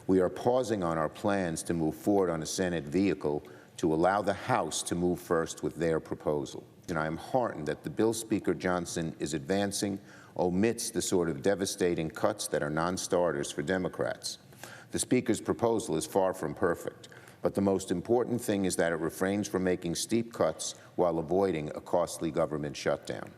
We are pausing on our plans to move forward on a Senate vehicle to allow the House to move first with their proposal. And I am heartened that the bill Speaker Johnson is advancing omits the sort of devastating cuts that are non-starters for Democrats. The Speaker's proposal is far from perfect, but the most important thing is that it refrains from making steep cuts while avoiding a costly government shutdown.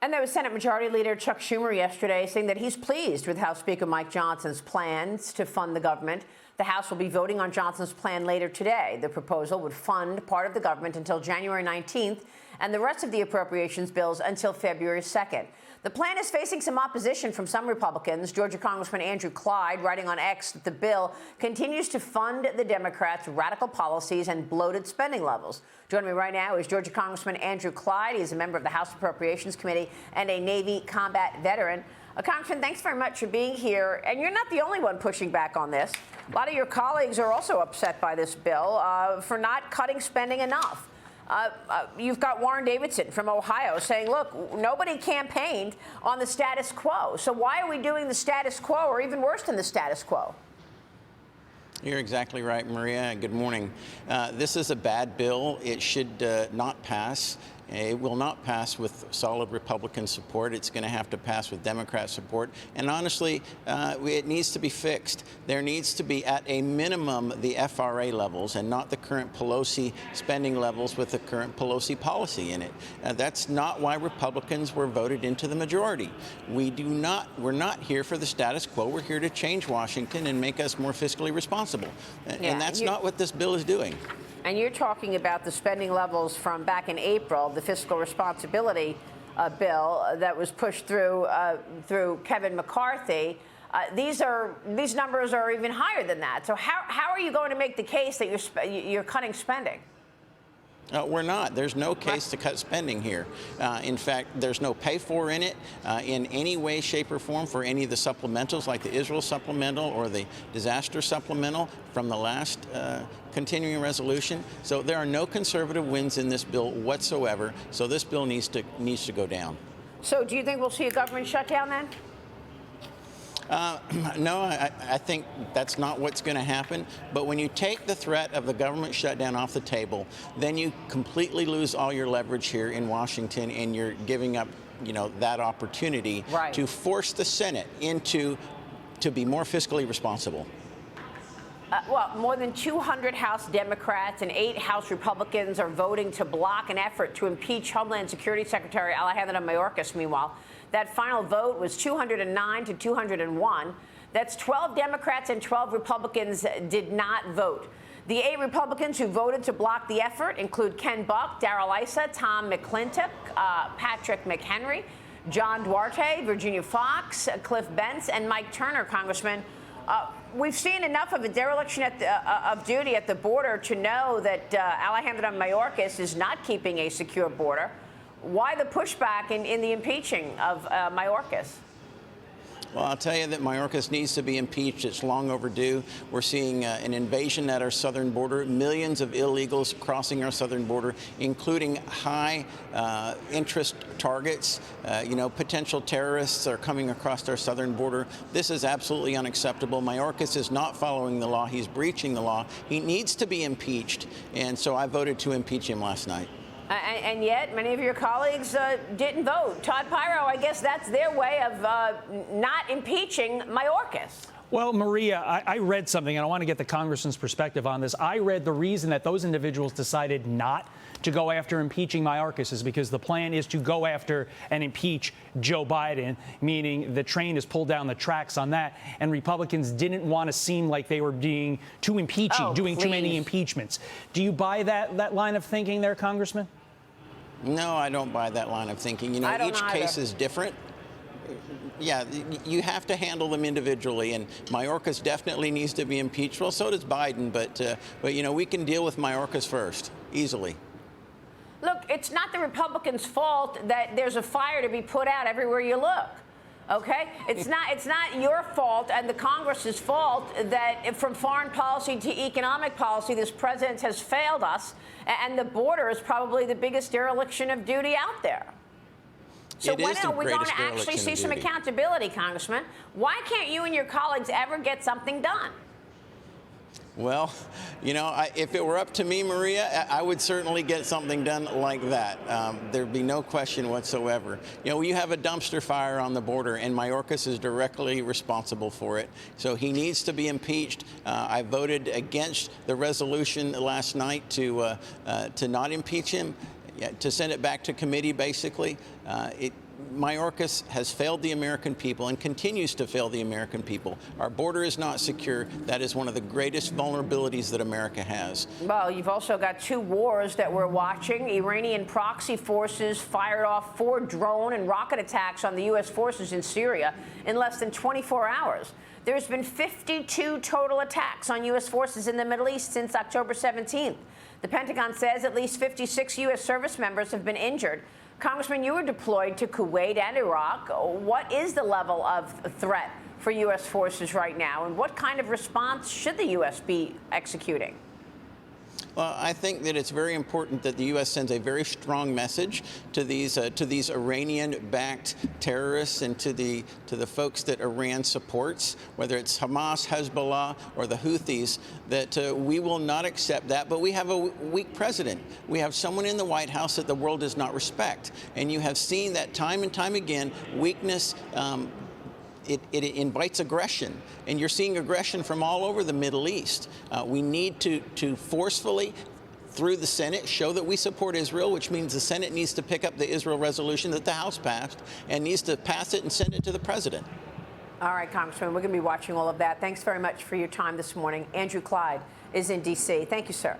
And there was Senate Majority Leader Chuck Schumer yesterday saying that he's pleased with House Speaker Mike Johnson's plans to fund the government. The House will be voting on Johnson's plan later today. The proposal would fund part of the government until January 19th and the rest of the appropriations bills until February 2nd. The plan is facing some opposition from some Republicans. Georgia Congressman Andrew Clyde, writing on X that the bill continues to fund the Democrats' radical policies and bloated spending levels. Joining me right now is Georgia Congressman Andrew Clyde. He's a member of the House Appropriations Committee and a Navy combat veteran. Congressman, thanks very much for being here. And you're not the only one pushing back on this. A lot of your colleagues are also upset by this bill for not cutting spending enough. You've got Warren Davidson from Ohio saying, look, nobody campaigned on the status quo. So why are we doing the status quo, or even worse than the status quo? You're exactly right, Maria. Good morning. This is a bad bill. It should not pass. It will not pass with solid Republican support. It's going to have to pass with Democrat support. And honestly, it needs to be fixed. There needs to be, at a minimum, the FRA levels and not the current Pelosi spending levels with the current Pelosi policy in it. That's not why Republicans were voted into the majority. We're not here for the status quo. We're here to change Washington and make us more fiscally responsible. And that's not what this bill is doing. And you're talking about the spending levels from back in April, the fiscal responsibility bill that was pushed through Kevin McCarthy. These numbers are even higher than that. So how are you going to make the case that you're cutting spending? We're not. There's no case to cut spending here. In fact, there's no pay for in it in any way, shape, or form for any of the supplementals like the Israel supplemental or the disaster supplemental from the last continuing resolution. So there are no conservative wins in this bill whatsoever. So this bill needs to go down. So do you think we'll see a government shutdown then? No, I think that's not what's going to happen. But when you take the threat of the government shutdown off the table, then you completely lose all your leverage here in Washington, and you're giving up, that opportunity to force the Senate to be more fiscally responsible. Well, more than 200 House Democrats and 8 House Republicans are voting to block an effort to impeach Homeland Security Secretary Alejandro Mayorkas. Meanwhile, that final vote was 209 to 201. That's 12 Democrats and 12 Republicans did not vote. The 8 Republicans who voted to block the effort include Ken Buck, Darrell Issa, Tom McClintock, Patrick McHenry, John Duarte, Virginia Fox, Cliff Bentz, and Mike Turner, Congressman. We've seen enough of a dereliction of duty at the border to know that Alejandro Mayorkas is not keeping a secure border. Why the pushback in the impeaching of Mayorkas? Well, I'll tell you that Mayorkas needs to be impeached. It's long overdue. We're seeing an invasion at our southern border, millions of illegals crossing our southern border, including high interest targets. Potential terrorists are coming across our southern border. This is absolutely unacceptable. Mayorkas is not following the law. He's breaching the law. He needs to be impeached. And so I voted to impeach him last night. And yet, many of your colleagues didn't vote. Todd Pyro, I guess that's their way of not impeaching Mayorkas. Well, Maria, I read something, and I want to get the congressman's perspective on this. I read the reason that those individuals decided not to go after impeaching Mayorkas is because the plan is to go after and impeach Joe Biden, meaning the train is pulled down the tracks on that, and Republicans didn't want to seem like they were being too impeaching, doing too many impeachments. Do you buy that line of thinking there, Congressman? No, I don't buy that line of thinking. Each case is different. Yeah, you have to handle them individually, and Mayorkas definitely needs to be impeached. Well, so does Biden, but we can deal with Mayorkas first, easily. Look, it's not the Republicans' fault that there's a fire to be put out everywhere you look. Okay? It's not your fault and the Congress's fault that from foreign policy to economic policy, this president has failed us, and the border is probably the biggest dereliction of duty out there. So It when is the are we going greatest to actually dereliction see of some duty. accountability, Congressman? Why can't you and your colleagues ever get something done? Well, you know, if it were up to me, Maria, I would certainly get something done like that. There'd be no question whatsoever. You know, you have a dumpster fire on the border, and Mayorkas is directly responsible for it. So he needs to be impeached. I voted against the resolution last night to not impeach him, to send it back to committee, basically. Mayorkas has failed the American people and continues to fail the American people. Our border is not secure. That is one of the greatest vulnerabilities that America has. Well, you've also got two wars that we're watching. Iranian proxy forces fired off 4 drone and rocket attacks on the U.S. forces in Syria in less than 24 hours. There's been 52 total attacks on U.S. forces in the Middle East since October 17th. The Pentagon says at least 56 U.S. service members have been injured. Congressman, you were deployed to Kuwait and Iraq. What is the level of threat for U.S. forces right now, and what kind of response should the U.S. be executing? Well, I think that it's very important that the U.S. sends a very strong message to these Iranian-backed terrorists and to the folks that Iran supports, whether it's Hamas, Hezbollah, or the Houthis, that we will not accept that. But we have a weak president. We have someone in the White House that the world does not respect, and you have seen that time and time again. Weakness. It invites aggression, and you're seeing aggression from all over the Middle East. We need to forcefully, through the Senate, show that we support Israel, which means the Senate needs to pick up the Israel resolution that the House passed and needs to pass it and send it to the president. All right, Congressman, we're going to be watching all of that. Thanks very much for your time this morning. Andrew Clyde is in D.C. Thank you, sir.